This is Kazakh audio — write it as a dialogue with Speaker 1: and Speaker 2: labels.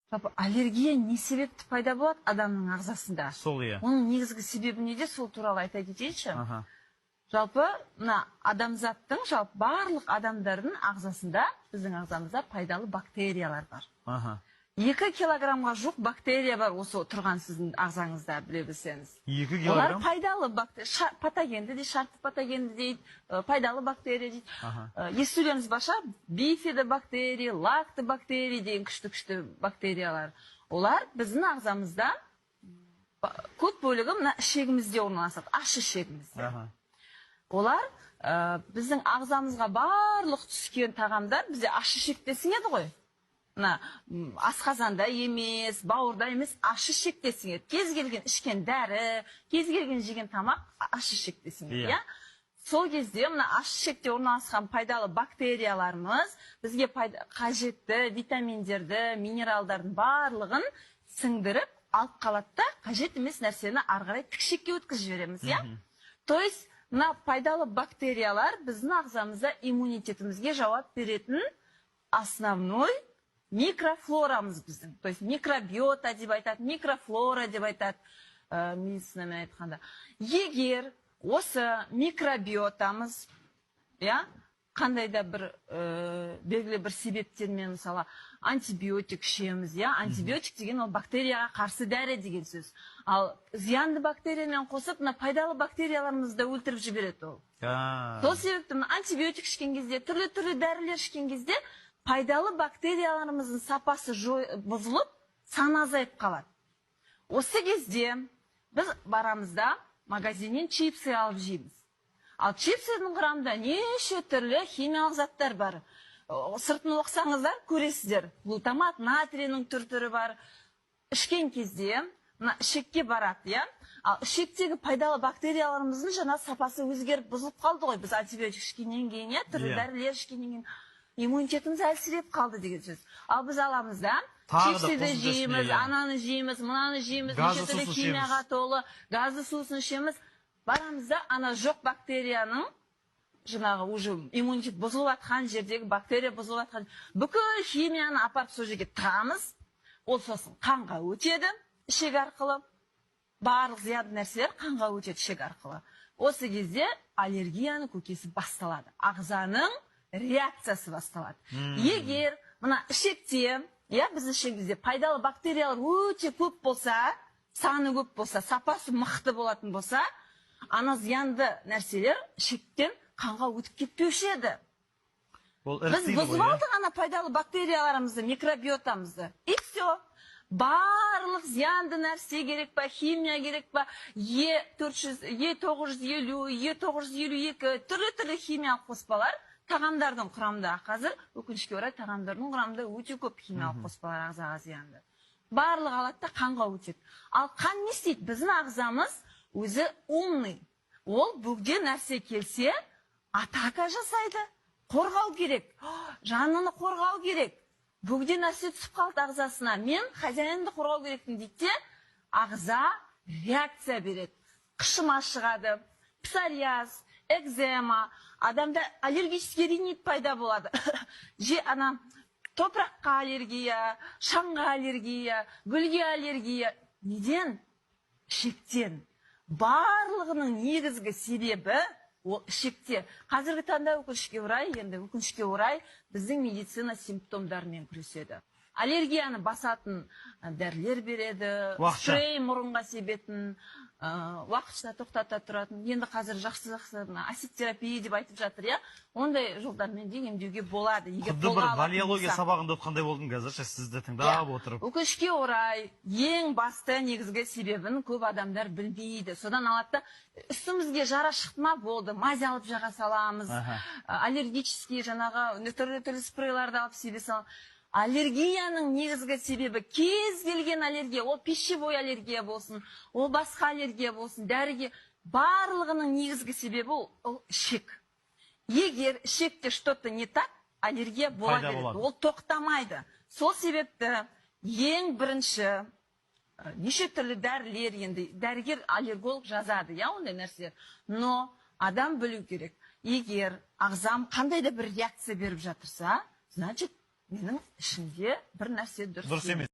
Speaker 1: Жалпы аллергия не себепті пайда болады адамның ағзасында?
Speaker 2: Сол иә.
Speaker 1: Оның негізгі себебі неде, сол туралы айта кетейінші. Жалпы мына адамзаттың, жалпы барлық адамдардың ағзасында, біздің ағзамызда пайдалы бактериялар бар. 2 килограммға жоқ бактерия бар осы тұрған сіздің ағзаңызда, біле білсеңіз.
Speaker 2: 2 килограмм?
Speaker 1: Олар пайдалы бактерия, патогенді дейді, шартты патогенді дейді, пайдалы бактерия дейді. Естулеріңіз баша, бифидобактерия, лактобактерия деген күшті бактериялар. Олар біздің ағзамызда көп бөлігі мына ішегімізде орналасады, аш ішегімізде. Олар біздің ағзамызға барлық түскен тағамдар бізде аш ішекте сіңеді ғой. Асқазанда емес, бауырда емес, аш ішекте сіңеді. Кез келген ішкен дәрі, кез келген жеген тамақ аш ішекте сіңеді. Сол кезде аш ішекте орналасқан пайдалы бактерияларымыз бізге қажетті витаминдерді, минералдардың барлығын сіңдіріп алып қалады да, қажет емес нәрсені ары қарай тікшекке өткізіп жібереміз. То есть, пайдалы бактериялар біздің ағзамызда иммунитетімізге жауап беретін основной микрофлорамыз біздің. То есть микробиота деп айтады, микрофлора деп айтады медицинамен айтқанда. Егер осы микробиотамыз қандай да бір белгілі бір себептермен, мысалы антибиотик ішеміз, антибиотик деген ол бактерияға қарсы дәрі деген сөз. Ал зиянды бактериямен қосып, пайдалы бактерияларымызды өлтіріп жібереді ол. Сол себепті антибиотик ішкен кезде, түрлі дәрілер ішкен кезде пайдалы бактерияларымыздың сапасы бұзылып, саны азайып қалады. Осы кезде біз барамызда магазиннен чипсы алып жейміз. Ал чипсының құрамында неше түрлі химиялық заттар бар. Сыртын оқысаңыздар, көресіздер. Глутамат, натрийінің түр-түрі бар. Ішкен кезде ішекке барады, ал ішектегі пайдалы бактерияларымыздың жаңа сапасы өзгеріп бұзылып қалды ғой. Біз антибиотик ішкеннен кейін, түрлі дәрілер ішкеннен кейін иммунитетіміз әлсіреп қалды деген сөз. Ал біз аламыз да, чипсиді жейміз, ананы жейміз, мынаны жейміз, неше түрлі химияға толы, газды сусын ішеміз. Барамызда ана жоқ бактерияның, жаңағы уже иммунитет бұзылып атқан жердегі бактерия бұзылып атқан, бүкіл химияны апарып сол жерге тығамыз, ол сосын қанға өтеді, ішек арқылы. Барлық зиянды нәрселер қанға өтеді ішек арқылы. Осы кезде аллергияның көкесі басталады. Ағзаның реакциясы басталады. Егер мына ішекте, біздің ішегімізде пайдалы бактериялар өте көп болса, саны көп болса, сапасы мықты болатын болса, ана зиянды нәрселер ішектен қанға өтіп кетпеуші еді. Біз бұзып алдық ана пайдалы бактерияларымызды, микробиотамызды. И все. Барлық зиянды нәрсе керек па, химия керек па, Е950, Е952, түрлі химиялық қоспалар тағамдардың құрамында. Қазір өкінішке орай тағамдардың құрамында өте көп химиялық қоспалар ағзаға зиянды. Барлық алады да қанға өтеді. Ал қан не істейді? Біздің ағзамыз өзі умный. Ол бөгде нәрсе келсе, атака жасайды. Қорғау керек. Жаныны қорғау керек. Бөгде нәрсе түсіп қалды ағзасына. Мен хозяинды қорғау керекпін дейді, ағза реакция береді. Қышыма шығады, псориаз, экзема, адамда аллергический ринит пайда болады. Топыраққа аллергия, шаңға аллергия, гүлге аллергия. Неден? Ішектен. Барлығының негізгі себебі ол ішекте. Қазіргі таңда өкінішке орай біздің медицина симптомдарымен күреседі. Аллергияны басатын дәрілер береді, спрей мұрынға себетін, уақытша тоқтата тұратын. Енді қазір жақсы асид-терапия деп айтып жатыр, ондай жолдармен де емдеуге болады.
Speaker 2: Құдды бір валиология сабағында отқандай болдың қазір, сізді тыңдап отырып.
Speaker 1: Өкінішке орай ең басты негізгі себебін көп адамдар білмейді. Содан алады да, үстімізге жара шықты ма болды, мазь алып жаға саламыз, аллергический жаңағы түрлі спрейларды алып себе саламыз. Аллергияның негізгі себебі кез келген аллергия, ол пищевой аллергия болсын, ол басқа аллергия болсын, дәріге барлығының негізгі себебі ол ішек. Егер ішекте что-то не так, аллергия бола береді, ол тоқтамайды. Сол себепті ең бірінші неше түрлі дәрілер, енді дәрігер аллерголог жазады, ондай нәрселер. Но адам білу керек. Егер ағзам қандай да бір реакция беріп жатырса, значит, менің ішімде бір нәрсе дұрыс емес.